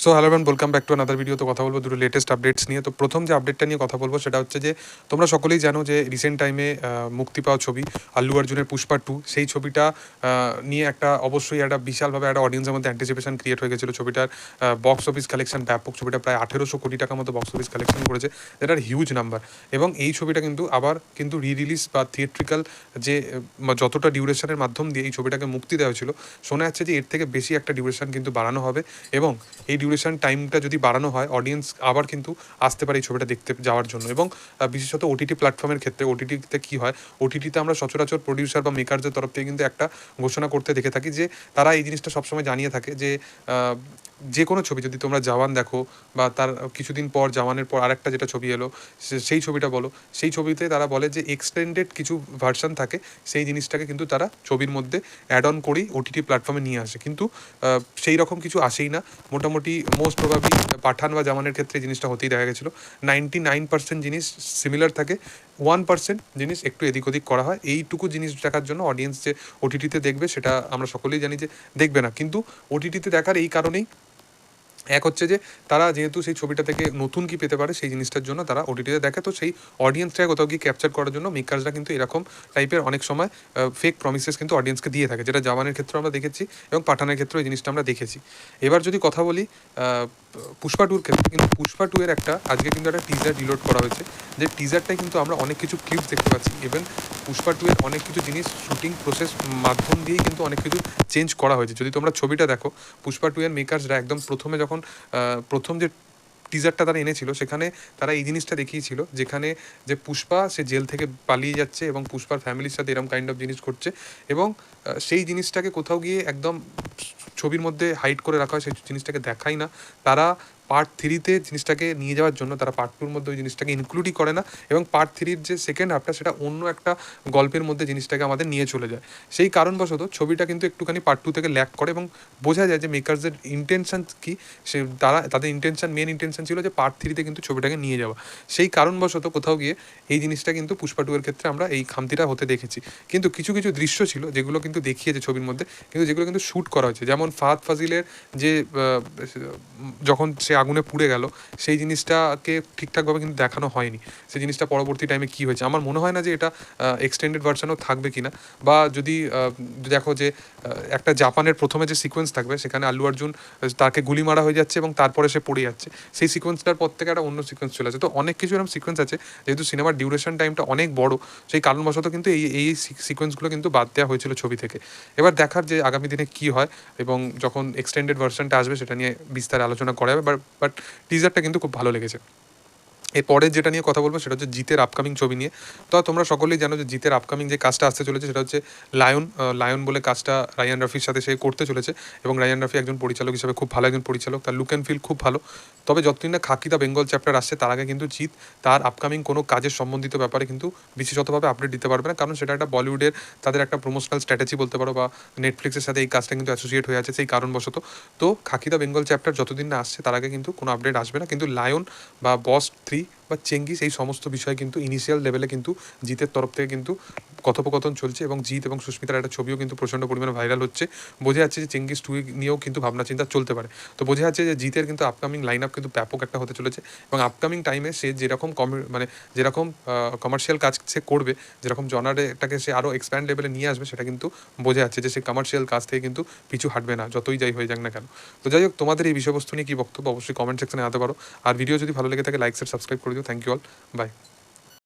So hello everyone, welcome back to another video. তো কথা বলবো দুটো লেটেস্ট আপডেটস নিয়ে। তো প্রথম যে আপডেটটা নিয়ে কথা বলবো সেটা হচ্ছে যে তোমরা সকলেই জানো যে রিসেন্ট টাইমে মুক্তি পাওয়া ছবি আল্লু অর্জুনের পুষ্পা 2, সেই ছবিটা নিয়ে একটা অবশ্যই একটা বিশালভাবে একটা অডিয়েন্সের মধ্যে অ্যান্টিসিপেশন ক্রিয়েট হয়ে গেছিলো। ছবিটার বক্স অফিস কালেকশন ব্যাপক, ছবিটা প্রায় 1800 কোটি টাকার মতো বক্স অফিস কালেকশন করেছে, যেটার হিউজ নাম্বার। এবং এই ছবিটা কিন্তু আবার কিন্তু রিলিজ বা থিয়েট্রিক্যাল যে যতটা ডিউরেশনের মাধ্যম দিয়ে এই ছবিটাকে মুক্তি দেওয়া হয়েছিল, শোনা যাচ্ছে যে এর থেকে বেশি একটা ডিউরেশন কিন্তু বাড়ানো হবে। এবং এই ডিউরেশন টাইমটা যদি বাড়ানো হয়, অডিয়েন্স আবার কিন্তু আসতে পারে এই ছবিটা দেখতে যাওয়ার জন্য। এবং বিশেষত ওটিটি প্ল্যাটফর্মের ক্ষেত্রে, ওটিটিতে কী হয়, ওটিটিতে আমরা সচরাচর প্রডিউসার বা মেকারদের তরফ থেকে কিন্তু একটা ঘোষণা করতে দেখে থাকি যে তারা এই জিনিসটা সবসময় জানিয়ে থাকে যে যে কোনো ছবি যদি তোমরা জওয়ান দেখো বা তার কিছুদিন পর জওয়ানের পর আরেকটা যেটা ছবি এলো সেই ছবিটা বলো, সেই ছবিতে তারা বলে যে এক্সটেন্ডেড কিছু ভার্সন থাকে, সেই জিনিসটাকে কিন্তু তারা ছবির মধ্যে অ্যাড অন করেই ওটিটি প্ল্যাটফর্মে নিয়ে আসে। কিন্তু সেই রকম কিছু আসেই না। মোটামুটি মোস্ট প্রবাবলি পাঠান বা জামানের ক্ষেত্রে জিনিসটা হতেই দেখা গেছিলো। 99% জিনিস সিমিলার থাকে, 1% জিনিস একটু এদিক ওদিক করা হয়। এইটুকু জিনিস দেখার জন্য অডিয়েন্স যে ওটিটিতে দেখবে সেটা আমরা সকলেই জানি যে দেখবে না। কিন্তু ওটিটিতে দেখার এই কারণেই, এক হচ্ছে যে তারা যেহেতু সেই ছবিটা থেকে নতুন কি পেতে পারে সেই জিনিসটার জন্য তারা ওটিটিতে দেখে। তো সেই অডিয়েন্সটাকে কোথাও গিয়ে ক্যাপচার করার জন্য মেকার্সরা কিন্তু এরকম টাইপের অনেক সময় ফেক প্রমিসেস কিন্তু অডিয়েন্সকে দিয়ে থাকে, যেটা জওয়ানের ক্ষেত্রে আমরা দেখেছি এবং পাঠানের ক্ষেত্রে এই জিনিসটা আমরা দেখেছি। এবার যদি কথা বলি পুষ্পা 2-র ক্ষেত্রে, কিন্তু পুষ্পা 2-এর একটা আজকে কিন্তু একটা টিজার রিলোড করা হয়েছে, যে টিজারটাই কিন্তু আমরা অনেক কিছু ক্লিপস দেখতে পাচ্ছি। ইভেন পুষ্পা 2-এর অনেক কিছু জিনিস শুটিং প্রসেস মাধ্যম দিয়েই কিন্তু অনেক কিছু চেঞ্জ করা হয়েছে। যদি তোমরা ছবিটা দেখো, পুষ্পা 2-এর মেকার্সরা একদম প্রথমে যখন প্রথম যে টিজারটা তারা এনেছিল সেখানে তারা এই জিনিসটা দেখিয়েছিল, যেখানে যে পুষ্পা সে জেল থেকে পালিয়ে যাচ্ছে এবং পুষ্পার ফ্যামিলির সাথে এরকম কাইন্ড অফ জিনিস ঘটছে, এবং সেই জিনিসটাকে কোথাও গিয়ে একদম ছবির মধ্যে হাইড করে রাখা হয়, সেই জিনিসটাকে দেখাই না। তারা পার্ট 3-তে জিনিসটাকে নিয়ে যাওয়ার জন্য তারা পার্ট 2-র মধ্যে ওই জিনিসটাকে ইনক্লুডই করে না, এবং পার্ট 3-র যে সেকেন্ড হাফটা সেটা অন্য একটা গল্পের মধ্যে জিনিসটাকে আমাদের নিয়ে চলে যায়। সেই কারণবশত ছবিটা কিন্তু একটুখানি পার্ট 2 থেকে ল্যাক করে, এবং বোঝা যায় যে মেকার্সদের ইন্টেনশন কী। তাদের মেন ইন্টেনশন ছিল যে পার্ট 3-তে কিন্তু ছবিটাকে নিয়ে যাওয়া। সেই কারণবশত কোথাও গিয়ে এই জিনিসটা কিন্তু পুষ্পা 2-এর ক্ষেত্রে আমরা এই খামতিটা হতে দেখেছি। কিন্তু কিছু কিছু দৃশ্য ছিল যেগুলো কিন্তু দেখিয়েছে ছবির মধ্যে, কিন্তু যেগুলো কিন্তু শ্যুট করা হয়েছে, যেমন ফাহাদ ফাজিলের যে যখন সে আগুনে পুড়ে গেল, সেই জিনিসটাকে ঠিকঠাকভাবে কিন্তু দেখানো হয়নি। সেই জিনিসটা পরবর্তী টাইমে কী হয়েছে আমার মনে হয় না যে এটা এক্সটেন্ডেড ভার্সানও থাকবে কিনা। বা যদি দেখো যে একটা জাপানের প্রথমে যে সিকোয়েন্স থাকবে, সেখানে আল্লু অর্জুন তাকে গুলি মারা হয়ে যাচ্ছে এবং তারপরে সে পড়ে যাচ্ছে, সেই সিকোয়েন্সটার পর থেকে একটা অন্য সিকোয়েন্স চলে আসে। তো অনেক কিছু এরকম সিকোয়েন্স আছে, যেহেতু সিনেমার ডিউরেশন টাইমটা অনেক বড়, সেই কারণবশত কিন্তু এই সিকোয়েন্সগুলো কিন্তু বাদ দেওয়া হয়েছিল ছবি থেকে। এবার দেখার যে আগামী দিনে কী হয়, এবং যখন এক্সটেন্ডেড ভার্সনটা আসবে সেটা নিয়ে বিস্তারে আলোচনা করা হবে। বাট টিজারটা কিন্তু খুব ভালো লেগেছে। এরপরে যেটা নিয়ে কথা বলবো সেটা হচ্ছে জিতের আপকামিং ছবি নিয়ে। তো তোমরা সকলেই জানো যে জিতের আপকামিং যে কাজটা আসতে চলেছে সেটা হচ্ছে লায়ন বলে কাজটা রায়ান রাফির সাথে সে করতে চলেছে। এবং রায়ান রাফি একজন পরিচালক হিসেবে খুব ভালো একজন পরিচালক, তার লুক অ্যান্ড ফিল খুব ভালো। তবে যতদিন না খাকি দ্য বেঙ্গল চ্যাপ্টার আসছে, তার আগে কিন্তু জিৎ তার আপকামিং কোনো কাজের সম্বন্ধিত ব্যাপারে কিন্তু বিশেষতভাবে আপডেট দিতে পারবে না, কারণ সেটা একটা বলিউডের তাদের একটা প্রমোশনাল স্ট্র্যাটেজি বলতে পারো, বা নেটফ্লিক্সের সাথে এই কাজটা কিন্তু অ্যাসোসিয়েট হয়ে আছে সেই কারণবশত। তো খাকি দ্য বেঙ্গল চ্যাপ্টার যতদিন না আসছে তার আগে কিন্তু কোনো আপডেট আসবে না। কিন্তু লায়ন বা বস 3 বা চেঙ্গিস, এই সমস্ত বিষয় কিন্তু ইনিশিয়াল লেভেলে কিন্তু জিতের তরফ থেকে কিন্তু কথোপকথন চলছে, এবং জিৎ এবং সুস্মিতার একটা ছবিও কিন্তু প্রচণ্ড পরিমাণে ভাইরাল হচ্ছে। বোঝা যাচ্ছে যে চেঙ্গিস 2 নিয়েও কিন্তু ভাবনা চিন্তা চলতে পারে। তো বোঝা যাচ্ছে যে জিতের কিন্তু আপকামিং লাইন আপ কিন্তু ব্যাপক একটা হতে চলেছে, এবং আপকামিং টাইমে সে যেরকম যেরকম কমার্শিয়াল কাজ সে করবে, যেরকম জনারটাকে সে আরও এক্সপ্যান্ড লেভেলে নিয়ে আসবে, সেটা কিন্তু বোঝা যাচ্ছে যে সে কমার্শিয়াল কাজ থেকে কিন্তু পিছু হাঁটবে না, যতই যাই হয়ে যাক না কেন। তো যাই হোক, তোমাদের এই বিষয়বস্তু নিয়ে কী বক্তব্য অবশ্যই কমেন্ট সেকশনে আনতে পারো। আর ভিডিও যদি ভালো লেগে থাকে লাইক শেয়ার সাবস্ক্রাইব করে দিও। Thank you all, by.